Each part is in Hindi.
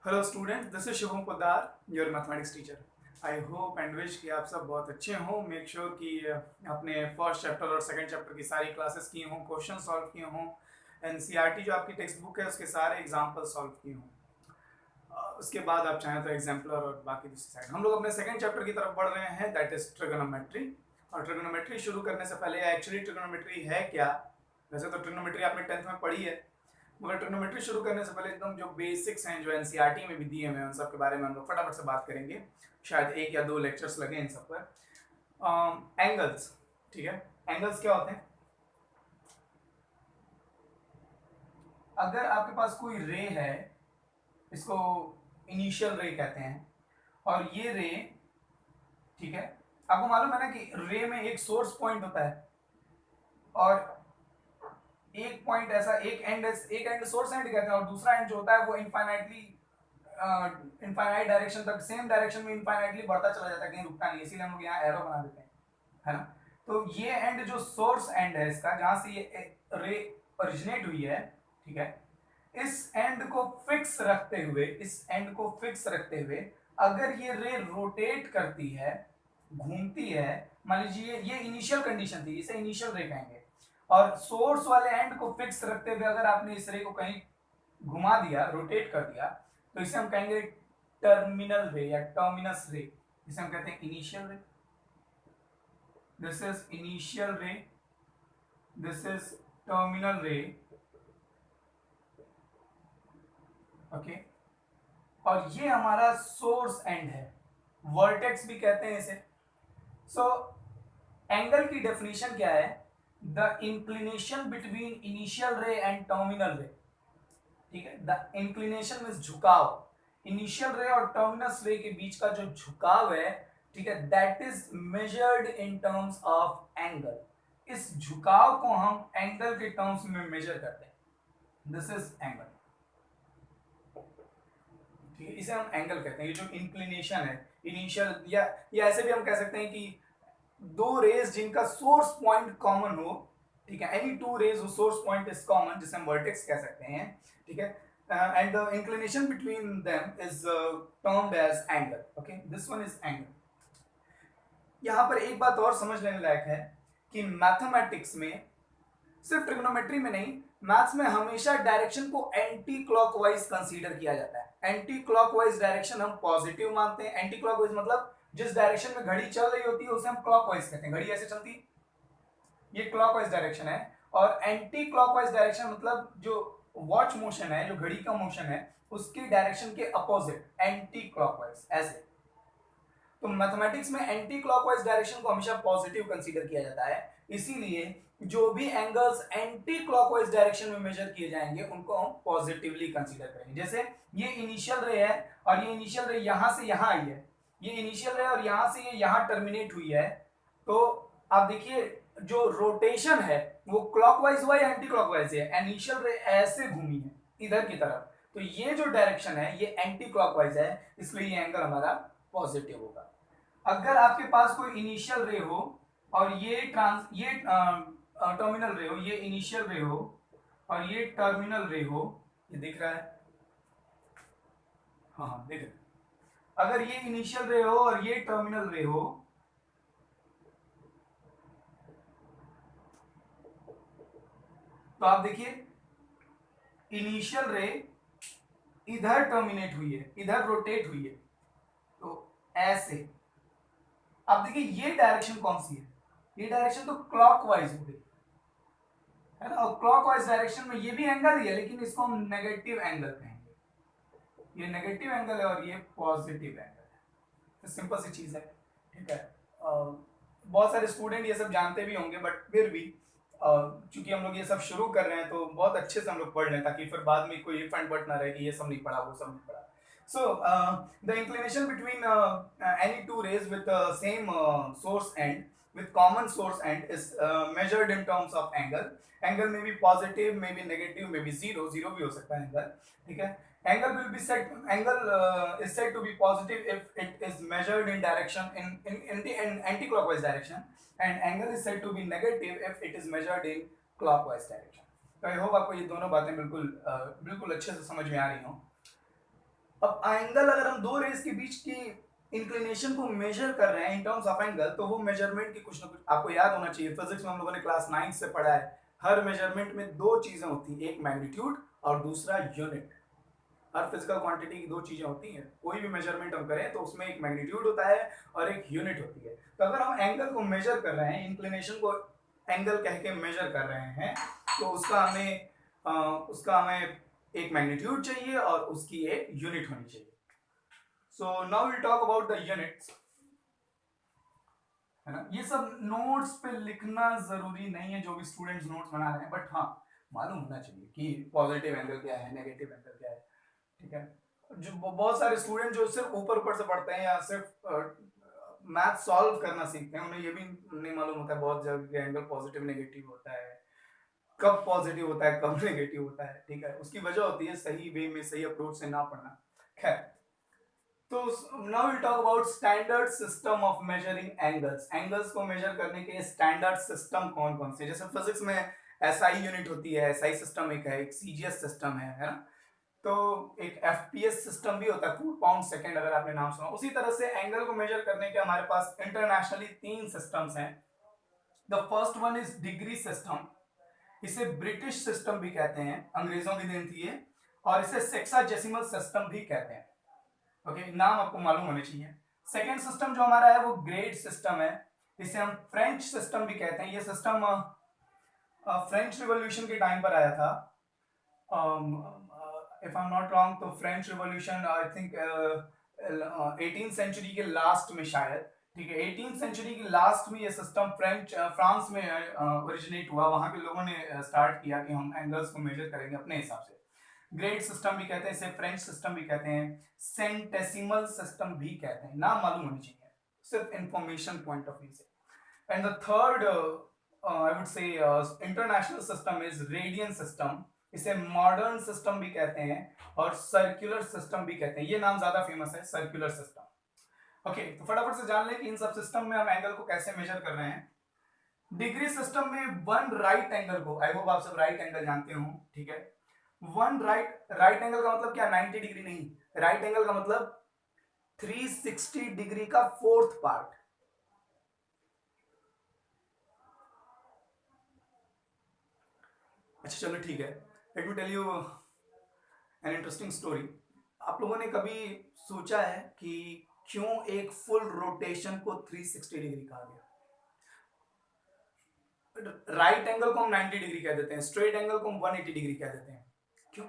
Hello student, this is Shubham Poddar, your mathematics teacher. I hope and wish कि आप सब बहुत अच्छे हों। मेक श्योर कि आपने फर्स्ट चैप्टर और सेकंड चैप्टर की सारी क्लासेस की हों, क्वेश्चन सॉल्व किए हों, एनसीईआरटी जो आपकी टेक्स्ट बुक है उसके सारे एग्जाम्पल सॉल्व किए हों। उसके बाद आप चाहें तो एग्जाम्पलर और बाकी दूसरी साइड हम लोग अपने सेकंड चैप्टर की तरफ बढ़ रहे हैं, दैट इज ट्रिगोनोमेट्री। और ट्रिगोनोमेट्री शुरू करने से पहले एक्चुअली ट्रिगोनोमेट्री है क्या? वैसे तो ट्रिगोनोमेट्री आपने 10th में पढ़ी है, मगर ट्रिग्नोमेट्री शुरू करने से पहले एकदम जो बेसिक्स हैं जो एनसीईआरटी में भी दिए हुए हैं उन सब के बारे में हम लोग फटाफट से बात करेंगे। शायद एक या दो लेक्चर्स लगे इन सब पर। एंगल्स, ठीक है। एंगल्स क्या होते हैं? अगर आपके पास कोई रे है, इसको इनिशियल रे कहते हैं, और ये रे, ठीक है, आपको मालूम है ना कि रे में एक सोर्स पॉइंट होता है और एक पॉइंट ऐसा, एक एंड सोर्स एंड कहते हैं और दूसरा एंड जो होता है वो इनफाइनाइटली इनफाइनाइट डायरेक्शन तक, सेम डायरेक्शन में इनफाइनाइटली बढ़ता चला जाता है, कहीं रुकता नहीं, इसीलिए हम लोग यहाँ एरो बना देते हैं, है ना। तो ये एंड जो सोर्स एंड है इसका, जहां से ये रे ओरिजिनेट हुई है, ठीक है, इस एंड को फिक्स रखते हुए, इस एंड को फिक्स रखते हुए अगर ये रे रोटेट करती है, घूमती है, मान लीजिए ये इनिशियल कंडीशन थी, इसे इनिशियल रे कहेंगे, और सोर्स वाले एंड को फिक्स रखते हुए अगर आपने इस रे को कहीं घुमा दिया, रोटेट कर दिया, तो इसे हम कहेंगे टर्मिनल रे या टर्मिनस रे। इसे हम कहते हैं इनिशियल रे। दिस इज इनिशियल रे, दिस इज टर्मिनल रे, ओके। और ये हमारा सोर्स एंड है, वर्टेक्स भी कहते हैं इसे। सो एंगल की डेफिनेशन क्या है? द इंक्लिनेशन बिटवीन इनिशियल रे एंड टर्मिनल रे, ठीक है। द इंक्लिनेशन मींस झुकाव, इनिशियल रे और टर्मिनस रे के बीच का जो झुकाव है, ठीक है, that is measured in terms of angle. इस झुकाव को हम एंगल के टर्म्स में मेजर करते हैं, दिस इज एंगल, ठीक है। इसे हम एंगल कहते हैं। ये जो इंक्लिनेशन है इनिशियल, या ऐसे भी हम कह सकते हैं कि दो रेज जिनका सोर्स पॉइंट कॉमन हो, ठीक है, एनी टू रेज हो सोर्स पॉइंट इज कॉमन, जिसे हम वर्टेक्स कह सकते हैं, ठीक है, and the inclination between them is termed as angle, okay, this one is angle. यहां पर एक बात और समझ लेने लायक है कि मैथमेटिक्स में, सिर्फ ट्रिग्नोमेट्री में नहीं, मैथ्स में हमेशा डायरेक्शन को एंटी क्लॉकवाइज कंसीडर किया जाता है। एंटी क्लॉकवाइज डायरेक्शन हम पॉजिटिव मानते हैं। एंटी क्लॉकवाइज मतलब जिस डायरेक्शन में घड़ी चल रही होती है उसे हम क्लॉकवाइज कहते हैं। घड़ी ऐसे चलती है, ये क्लॉकवाइज डायरेक्शन है। और एंटी क्लॉकवाइज डायरेक्शन मतलब जो वॉच मोशन है, जो घड़ी का मोशन है, उसकी डायरेक्शन के अपोजिट, एंटी क्लॉकवाइज, ऐसे। तो मैथमेटिक्स में एंटी क्लॉकवाइज डायरेक्शन को हमेशा पॉजिटिव कंसीडर किया जाता है, इसीलिए जो भी एंगल्स एंटी क्लॉकवाइज डायरेक्शन में मेजर किए जाएंगे उनको हम पॉजिटिवली कंसीडर करेंगे। जैसे ये इनिशियल रे है और ये इनिशियल रे यहां से यहां आई है, ये इनिशियल रे और यहां से ये यहां टर्मिनेट हुई है, तो आप देखिए जो रोटेशन है वो क्लॉकवाइज हुआ या एंटी क्लॉकवाइज है? इनिशियल रे ऐसे घूमी है इधर की तरफ, तो ये जो डायरेक्शन है ये एंटी क्लॉकवाइज है, इसलिए ये एंगल हमारा पॉजिटिव होगा। अगर आपके पास कोई इनिशियल रे हो और ये टर्मिनल रे हो, ये इनिशियल रे हो और ये टर्मिनल रे हो, ये दिख रहा है? हाँ हाँ, दिख रहा है। अगर ये इनिशियल रे हो और ये टर्मिनल रे हो, तो आप देखिए इनिशियल रे इधर टर्मिनेट हुई है, इधर रोटेट हुई है, तो ऐसे। अब देखिए ये डायरेक्शन कौन सी है? ये डायरेक्शन तो क्लॉकवाइज हो गई, है ना। और क्लॉकवाइज डायरेक्शन में ये भी एंगल ही है, लेकिन इसको हम नेगेटिव एंगल कहेंगे। ये नेगेटिव एंगल है और ये पॉजिटिव एंगल है, तो सिंपल सी चीज है, ठीक है। बहुत सारे स्टूडेंट ये सब जानते भी होंगे, बट फिर भी चूंकि हम लोग ये सब शुरू कर रहे हैं तो बहुत अच्छे से हम लोग पढ़ लें, ताकि फिर बाद में कोई इफ एंड बट ना रहे कि ये सब नहीं पढ़ा, वो सब नहीं पढ़ा। So the inclination between any two rays with same source end, with common source end, is measured in terms of angle. Angle may be positive, may be negative, may be zero, zero भी हो सकता है angle, ठीक है। Angle is said to be positive if it is measured in direction in anti-clockwise direction, and angle is said to be negative if it is measured in clockwise direction. तो आई होप आपको ये दोनों बातें बिल्कुल अच्छे से समझ में आ रही हों। अब एंगल अगर हम दो रेस के बीच की इंक्लिनेशन को मेजर कर रहे हैं इन टर्म्स ऑफ एंगल, तो वो मेजरमेंट की कुछ ना कुछ आपको याद होना चाहिए। फिजिक्स में हम लोगों ने क्लास 9 से पढ़ा है, हर मेजरमेंट में दो चीजें होती हैं, एक मैग्नीट्यूड और दूसरा यूनिट। हर फिजिकल क्वांटिटी की दो चीजें होती हैं, कोई भी मेजरमेंट हम करें तो उसमें एक मैग्नीट्यूड होता है और एक यूनिट होती है। तो अगर हम एंगल को मेजर कर रहे हैं, इंक्लिनेशन को एंगल कह के मेजर कर रहे हैं, तो उसका हमें एक मैग्नीट्यूड चाहिए और उसकी एक यूनिट होनी चाहिए। So now will talk about the units, है ना। ये सब नोट्स पे लिखना जरूरी नहीं है जो भी स्टूडेंट्स नोट्स बना रहे हैं, बट हाँ मालूम होना चाहिए कि पॉजिटिव एंगल क्या है, नेगेटिव एंगल क्या है, ठीक है। जो बहुत सारे स्टूडेंट जो सिर्फ ऊपर ऊपर से पढ़ते हैं या सिर्फ मैथ सॉल्व करना सीखते हैं, उन्हें ये भी नहीं मालूम होता है बहुत जगह एंगल पॉजिटिव नेगेटिव होता है, कब पॉजिटिव होता है कब नेगेटिव होता है, ठीक है। उसकी वजह होती है सही वे में सही अप्रोच से ना पढ़ना। खैर, तो now will talk about standard system of measuring angles. Angles को मेजर करने के स्टैंडर्ड सिस्टम कौन कौन से, जैसे फिजिक्स में एसआई यूनिट होती है, एसआई सिस्टम एक है, एक सीजीएस सिस्टम है ना। तो एक एफपीएस सिस्टम भी होता है, फुट पाउंड सेकंड, अगर आपने नाम सुना। उसी तरह से एंगल को मेजर करने के हमारे पास इंटरनेशनली 3 सिस्टम्स हैं। The first one is degree system, इसे ब्रिटिश सिस्टम भी कहते हैं, अंग्रेजों की देन थी ये, और इसे सेक्साजेसिमल सिस्टम भी कहते हैं। ओके, नाम आपको मालूम होने चाहिए। सेकेंड सिस्टम जो हमारा है वो ग्रेड सिस्टम है, इसे हम फ्रेंच सिस्टम भी कहते हैं। ये सिस्टम फ्रेंच रिवॉल्यूशन के टाइम पर आया था, if I am not wrong, तो French revolution I think 18th century के लास्ट में शायद, ठीक है। 18th सेंचुरी के लास्ट में ये सिस्टम फ्रांस में ओरिजिनेट हुआ। वहां के लोगों ने स्टार्ट किया कि हम एंगल्स को मेजर करेंगे अपने हिसाब से। ग्रेड सिस्टम भी कहते हैं इसे, फ्रेंच सिस्टम भी कहते हैं, सेंटेसिमल सिस्टम भी कहते हैं। नाम मालूम होनी चाहिए सिर्फ इंफॉर्मेशन पॉइंट ऑफ व्यू से। And the third I would say international system is radian system, इसे मॉडर्न सिस्टम भी कहते हैं और सर्कुलर सिस्टम भी कहते हैं। ये नाम ज्यादा फेमस है, सर्कुलर सिस्टम। ओके, तो फटाफट से जान ले कि इन सब सिस्टम में हम एंगल को कैसे मेजर कर रहे हैं। डिग्री सिस्टम में वन राइट एंगल को, आई होप आप सब राइट एंगल जानते हो, ठीक है। वन राइट एंगल का मतलब क्या, 90 डिग्री नहीं, राइट एंगल का मतलब 360 डिग्री का फोर्थ पार्ट। अच्छा चलो ठीक है, let me tell you an interesting story. आप लोगों ने कभी सोचा है कि क्यों एक फुल रोटेशन को 360 डिग्री कहा गया? राइट एंगल को हम 90 डिग्री कह देते हैं, स्ट्रेट एंगल को हम 180 डिग्री कह देते हैं, क्यों?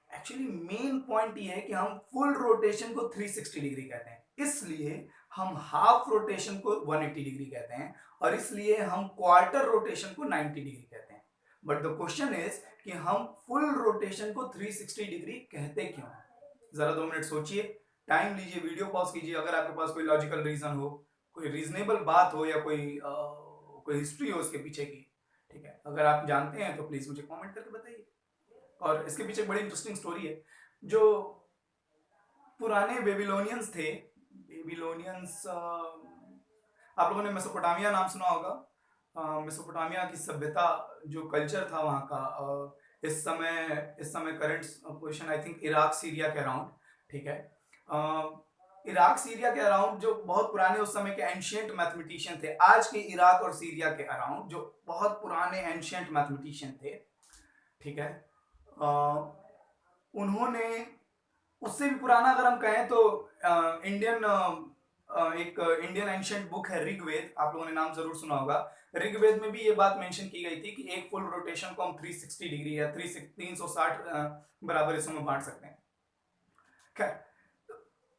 एक्चुअली मेन पॉइंट ये है कि हम फुल रोटेशन को 360 डिग्री कहते हैं, इसलिए हम हाफ रोटेशन को 180 डिग्री कहते हैं, और इसलिए हम क्वार्टर रोटेशन को 90 डिग्री कहते हैं। बट द क्वेश्चन इज कि हम फुल रोटेशन को 360 डिग्री कहते क्यों? जरा 2 मिनट सोचिए, टाइम लीजिए, वीडियो पॉज कीजिए, अगर आपके पास कोई लॉजिकल रीजन हो, कोई रीजनेबल बात हो, या कोई हिस्ट्री हो इसके पीछे की, ठीक है। अगर आप जानते हैं तो प्लीज मुझे कमेंट करके बताइए। और इसके पीछे बड़ी इंटरेस्टिंग स्टोरी है। जो पुराने बेबीलोनियंस थे, बेबीलोनियंस, आप लोगों ने मेसोपोटामिया नाम सुना होगा। मेसोपोटामिया की सभ्यता, जो कल्चर था वहाँ का, इस समय current position I think Iraq Syria के अराउंड, ठीक है। इराक सीरिया के अराउंड जो बहुत पुराने उस समय के एंशियंट मैथमेटिशियन थे, आज के इराक और सीरिया के अराउंड जो बहुत पुराने एंशियंट मैथमेटिशियन थे, ठीक है। उन्होंने, उससे भी पुराना अगर हम कहें तो एक इंडियन एंशियंट बुक है ऋग्वेद, आप लोगों ने नाम जरूर सुना होगा। ऋग्वेद में भी ये बात मेंशन की गई थी कि एक फुल रोटेशन को हम 360 डिग्री या 360 बराबर हिस्सों में बांट सकते हैं। खैर,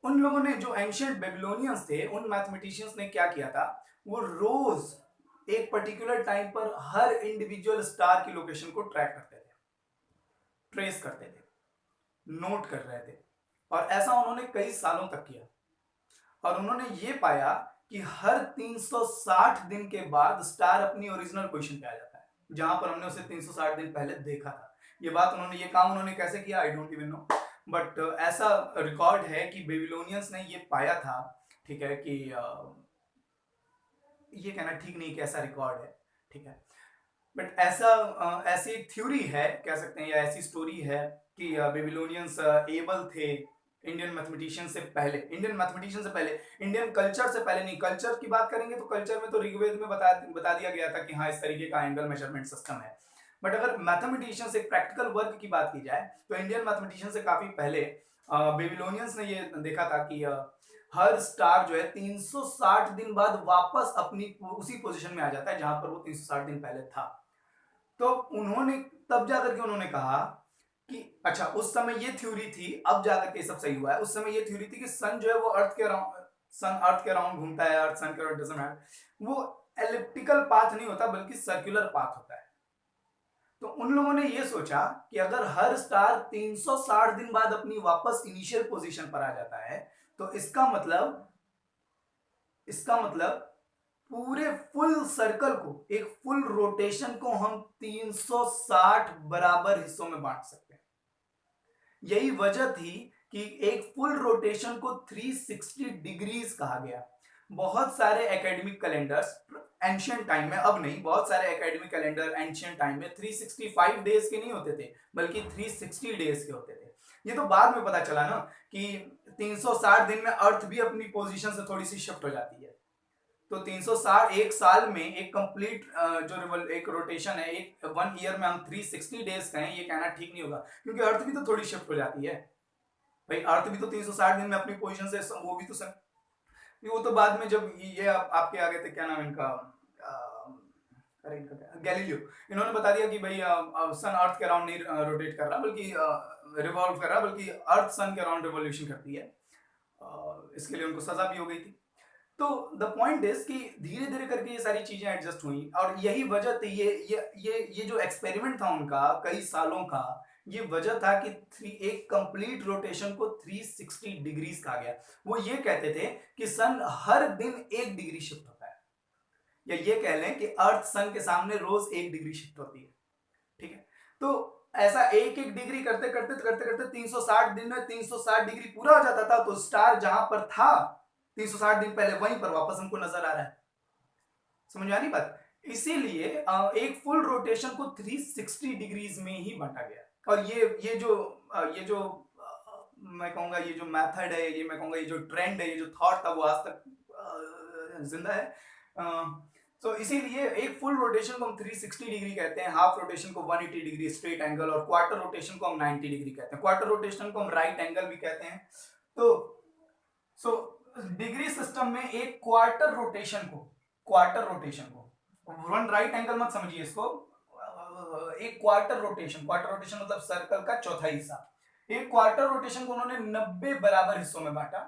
उन लोगों ने, जो एंशियंट बेबीलोनियंस थे, उन मैथमेटिशियंस ने क्या किया था, वो रोज एक पर्टिकुलर टाइम पर हर इंडिविजुअल स्टार की लोकेशन को ट्रैक करते थे, ट्रेस करते थे, नोट कर रहे थे, और ऐसा उन्होंने कई सालों तक किया। और उन्होंने ये पाया कि हर 360 दिन के बाद स्टार अपनी ओरिजिनल पोजीशन पे आ जाता है, जहां पर हमने उसे 360 दिन पहले देखा था। ये काम उन्होंने कैसे किया, I don't even know, but ऐसा रिकॉर्ड है कि बेबीलोनियंस ने ये पाया था, ठीक है, कि ये कहना ठीक नहीं कि ऐसा रिकॉर्ड है, ठीक है। बट ऐसा ऐसी एक थ्योरी है कह सकते हैं, या ऐसी स्टोरी है कि बेबीलोनियंस एबल थे इंडियन मैथमेटिशियन से पहले, इंडियन कल्चर से पहले नहीं। कल्चर की बात करेंगे तो कल्चर में तो ऋग्वेद में बता दिया गया था कि हाँ इस तरीके का एंगल मेजरमेंट सिस्टम है। बट अगर मैथमेटिशियन से प्रैक्टिकल वर्क की बात की जाए तो इंडियन मैथमेटिशियन से काफी पहले बेबीलोनियंस ने ये देखा था कि हर स्टार जो है 360 दिन बाद वापस अपनी उसी पोजीशन में आ जाता है जहां पर वो 360 दिन पहले था। तो उन्होंने तब जाकर के उन्होंने कहा कि अच्छा, उस समय ये थ्योरी थी, अब जाकर के सब सही हुआ है। उस समय ये थ्योरी थी कि सन जो है वो अर्थ के अराउंड घूमता है, अर्थ सन के अराउंड डजंट हैव, वो एलिप्टिकल पाथ नहीं होता बल्कि सर्कुलर पाथ होता है। तो उन लोगों ने ये सोचा कि अगर हर स्टार 360 दिन बाद अपनी वापस इनिशियल पोजीशन पर आ जाता है तो इसका मतलब पूरे फुल सर्कल को, एक फुल रोटेशन को हम 360 बराबर हिस्सों में बांट सकते हैं। यही वजह थी कि एक फुल रोटेशन को 360 डिग्रीज कहा गया। बहुत सारे एकेडमिक कैलेंडर्स एंशियंट टाइम में, अब नहीं, बहुत सारे एकेडमिक कैलेंडर एंशियंट टाइम में 365 डेज के नहीं होते थे बल्कि 360 डेज के होते थे। ये तो बाद में पता चला ना कि 360 दिन में अर्थ भी अपनी पोजीशन से थोड़ी सी शिफ्ट हो जाती है। तो 360 एक साल में एक कंप्लीट एक रोटेशन है, एक 1 ईयर में हम 360 डेज कहें, ये कहना ठीक नहीं होगा क्योंकि अर्थ भी तो थोड़ी शिफ्ट हो जाती है भाई। अर्थ भी तो 360 दिन में अपनी पोजीशन से वो भी तो सर, वो तो बाद में जब ये आपके आ गए थे, क्या नाम इनका, अरे इनका क्या, गैलीलियो, इन्होंने बता दिया कि भाई सन अर्थ के अराउंड नहीं रोटेट कर रहा बल्कि रिवॉल्व कर रहा, बल्कि अर्थ सन के अराउंड रिवॉल्यूशन करती है। इसके लिए उनको सजा भी हो गई थी। तो द पॉइंट इज कि धीरे धीरे करके ये सारी चीजें एडजस्ट हुई और यही वजह थी, ये जो एक्सपेरिमेंट था उनका कई सालों का, ये वजह था कि एक कंप्लीट रोटेशन को 360 डिग्रीज कहा गया। वो ये कहते थे कि सन हर दिन 1 डिग्री शिफ्ट होता है, या ये कह लें कि अर्थ सन के सामने रोज 1 डिग्री शिफ्ट होती है। ठीक है, तो ऐसा एक एक डिग्री करते करते करते करते 360 दिन में 360 डिग्री पूरा हो जाता था, तो स्टार जहां पर था 360 दिन पहले वहीं पर वापस हमको नजर आ रहा है। समझ आ रही बात? इसीलिए एक फुल रोटेशन को 360 डिग्रीज में ही बांटा गया। और ये जो मैं कहूंगा ये जो मेथड है, ये मैं कहूंगा ये जो ट्रेंड है, ये जो थॉट था, वो आज तक जिंदा है। तो इसीलिए एक फुल रोटेशन को हम 360 डिग्री कहते हैं, हाफ रोटेशन को 180 डिग्री स्ट्रेट एंगल, और क्वार्टर रोटेशन को हम 90 डिग्री कहते हैं। क्वार्टर रोटेशन को हम राइट एंगल भी कहते हैं। तो सो डिग्री सिस्टम में एक क्वार्टर रोटेशन को वन राइट एंगल मत समझिए इसको, एक क्वार्टर रोटेशन मतलब सर्कल का चौथा हिस्सा। एक क्वार्टर रोटेशन को उन्होंने 90 बराबर हिस्सों में बांटा,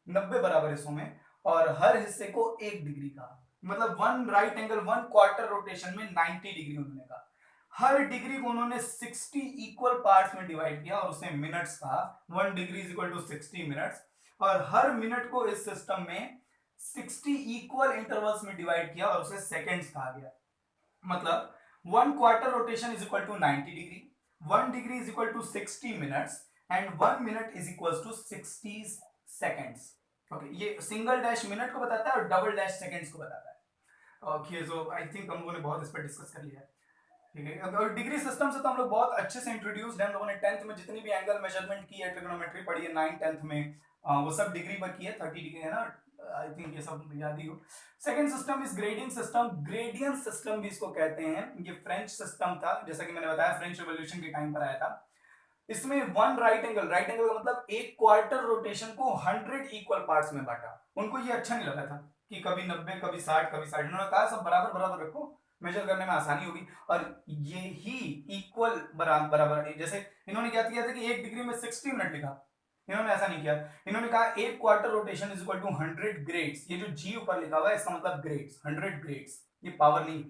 90 बराबर हिस्सों में, और हर हिस्से को 1 डिग्री कहा। मतलब one right angle, one quarter rotation में 90 डिग्री उन्होंने कहा। हर डिग्री को उन्होंने 60 इक्वल पार्ट्स में डिवाइड किया और उसे मिनट्स कहा। 1 degree is equal to 60 minutes. और हर मिनट को इस सिस्टम में 60 इक्वल इंटरवल्स में डिवाइड किया और उसे सेकेंड्स कहा गया। मतलब 1 quarter rotation is equal to 90 degree, 1 degree is equal to 60 minutes, and 1 minute is equal to 60 seconds. Okay, ये सिंगल डैश मिनट को बताता है और डबल डैश सेकेंड्स को बताता है। ओके, सो आई थिंक हम लोगों ने बहुत इस पर डिस्कस कर लिया है। ठीक है, और डिग्री सिस्टम से तो हम लोग बहुत अच्छे से इंट्रोड्यूस्ड हैं। हम लोगों ने 10th में जितनी भी एंगल मेजरमेंट की है, ट्रिग्नोमेट्री पढ़ी है 9th 10th में, वो सब डिग्री पर की है। 30 डिग्री है ना, आई थिंक ये सब याद ही हो। Second system is gradient system, gradient system भी इसको कहते हैं। ये फ्रेंच सिस्टम था, जैसा कि मैंने बताया फ्रेंच रिवॉल्यूशन के टाइम पर आया था। इसमें वन राइट एंगल का मतलब एक क्वार्टर रोटेशन को 100 इक्वल पार्ट्स में बांटा। उनको ये अच्छा नहीं लगा था कि कभी 90 कभी 60 कभी 60, उन्होंने कहा सब बराबर बराबर रखो, मेजर करने में आसानी होगी। और ये ही इक्वल बराबर, जैसे इन्होंने क्या किया था कि 1 डिग्री में 60 मिनट लिखा, इन्होंने ऐसा नहीं किया। इन्होंने कहा एक quarter rotation is equal to 100 grades. ये जो जी ऊपर लिखा हुआ है इसका मतलब ग्रेड्स, 100 ग्रेड्स, ये पावर नहीं।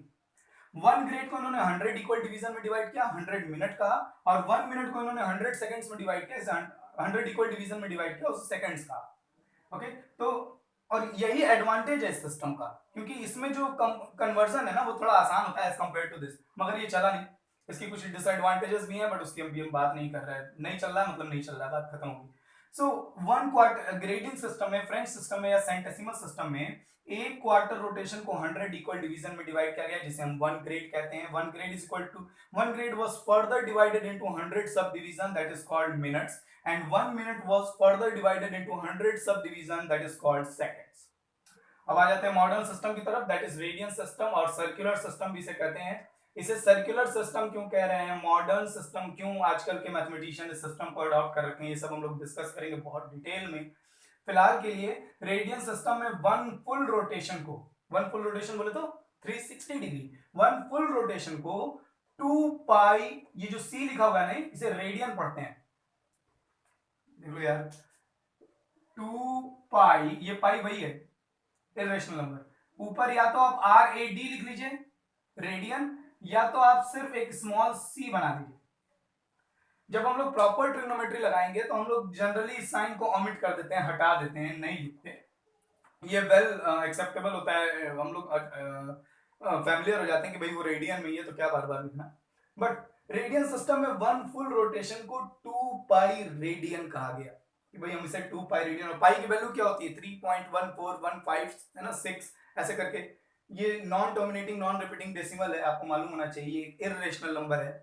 1 ग्रेड को इन्होंने 100 इक्वल डिवीजन में डिवाइड किया, 100 मिनट कहा, और 1 मिनट को इन्होंने 100 सेकंड्स में डिवाइड किया, 100 इक्वल डिवीजन में डिवाइड किया, उसे सेकंड्स कहा। ओके, तो और यही एडवांटेज है इस सिस्टम का, क्योंकि इसमें जो कन्वर्जन है ना वो थोड़ा आसान होता है एज कंपेयर टू दिस। मगर ये चला नहीं, इसकी कुछ डिसएडवांटेजेस भी हैं, बट उसकी हम बात नहीं कर रहे हैं। नहीं चल रहा मतलब नहीं चल रहा, बात खत्म होगी। So one quarter grading system में, फ्रेंच सिस्टम में या सेंटेसिमल सिस्टम में एक क्वार्टर रोटेशन को 100 इक्वल डिवीजन में डिवाइड किया गया, जिसे हम 1 ग्रेड कहते हैं। 1 grade is equal to 1 grade was further divided into 100 sub division, that is called minutes, and 1 minute was further divided into 100 sub division, that is called seconds. अब आ जाते हैं मॉडर्न सिस्टम की तरफ, दैट इज रेडियन सिस्टम और सर्कुलर सिस्टम भी इसे कहते हैं। इसे सर्कुलर सिस्टम क्यों कह रहे हैं, मॉडर्न सिस्टम क्यों, आजकल के मैथमेटिशियन इस सिस्टम को अडॉप्ट कर रखे हैं, ये सब हम लोग डिस्कस करेंगे बहुत डिटेल में। फिलहाल के लिए रेडियन सिस्टम में वन फुल रोटेशन बोले तो 360 डिग्री, वन फुल रोटेशन को 2 पाई, ये जो सी लिखा हुआ है ना, इसे रेडियन पढ़ते हैं, देख लो यार, 2 पाई, ये पाई वही है इरेशनल नंबर, ऊपर या तो आप आर ए डी लिख लीजिए रेडियन, या तो आप सिर्फ एक स्मॉल सी बना दीजिए। जब हम लोग प्रॉपर ट्रिग्नोमेट्री लगाएंगे तो हम लोग जनरली इस साइन को ओमिट कर देते हैं, हटा देते हैं, नहीं लिखते। ये वेल एक्सेप्टेबल होता है, हम लोग फैमिलियर हो जाते हैं कि भाई वो रेडियन में ही है तो क्या बार बार लिखना। बट रेडियन सिस्टम में वन फुल रोटेशन को 2 पाई रेडियन कहा गया कि भाई हम इसे 2 पाई रेडियन, और पाई की वैल्यू क्या होती है 3.1415 है ना, 6 ऐसे करके। ये non terminating non repeating decimal है, आपको मालूम होना चाहिए, इररेशनल नंबर है।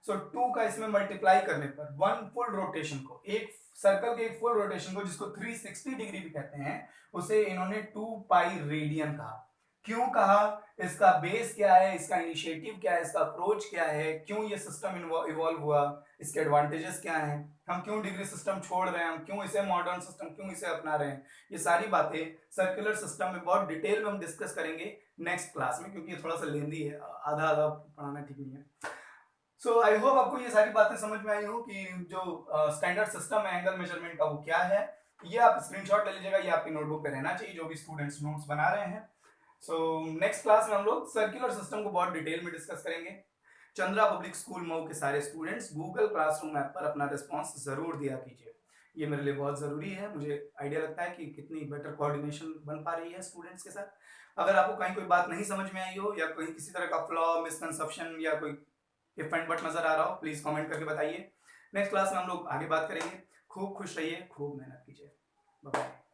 सो 2 का इसमें मल्टीप्लाई करने पर वन फुल रोटेशन को, एक सर्कल के एक फुल रोटेशन को जिसको 360 डिग्री भी कहते हैं, उसे इन्होंने 2 पाई रेडियन कहा। क्यों कहा, इसका बेस क्या है, इसका इनिशिएटिव क्या है, इसका अप्रोच क्या है, क्यों ये सिस्टम इवॉल्व हुआ, इसके एडवांटेजेस क्या हैं, हम क्यों डिग्री सिस्टम छोड़ रहे हैं, हम क्यों इसे मॉडर्न सिस्टम क्यों इसे अपना रहे हैं, ये सारी बातें सर्कुलर सिस्टम में बहुत डिटेल में हम डिस्कस करेंगे नेक्स्ट क्लास में, क्योंकि ये थोड़ा सा लेंदी है, आधा आधा पढ़ाना ठीक नहीं है। सो आई होप आपको ये सारी बातें समझ में आई हो कि जो स्टैंडर्ड सिस्टम है एंगल मेजरमेंट का वो क्या है। ये आप स्क्रीनशॉट ले लीजिएगा, ये आपकी नोटबुक पे रहना चाहिए जो भी स्टूडेंट्स नोट्स बना रहे हैं। सो नेक्स्ट क्लास में हम लोग सर्कुलर सिस्टम को बहुत डिटेल में डिस्कस करेंगे। चंद्रा पब्लिक स्कूल मऊ के सारे स्टूडेंट्स गूगल क्लासरूम ऐप पर अपना रिस्पॉन्स जरूर दिया कीजिए, ये मेरे लिए बहुत जरूरी है। मुझे आइडिया लगता है कि कितनी बेटर कोऑर्डिनेशन बन पा रही है स्टूडेंट्स के साथ। अगर आपको कहीं कोई बात नहीं समझ में आई हो, या कहीं किसी तरह का फ्लॉ, मिसकंसेप्शन या कोई इफ एंड बट नजर आ रहा हो, प्लीज कमेंट करके बताइए। नेक्स्ट क्लास में हम लोग आगे बात करेंगे। खूब खुश रहिए, खूब मेहनत कीजिए। Bye bye.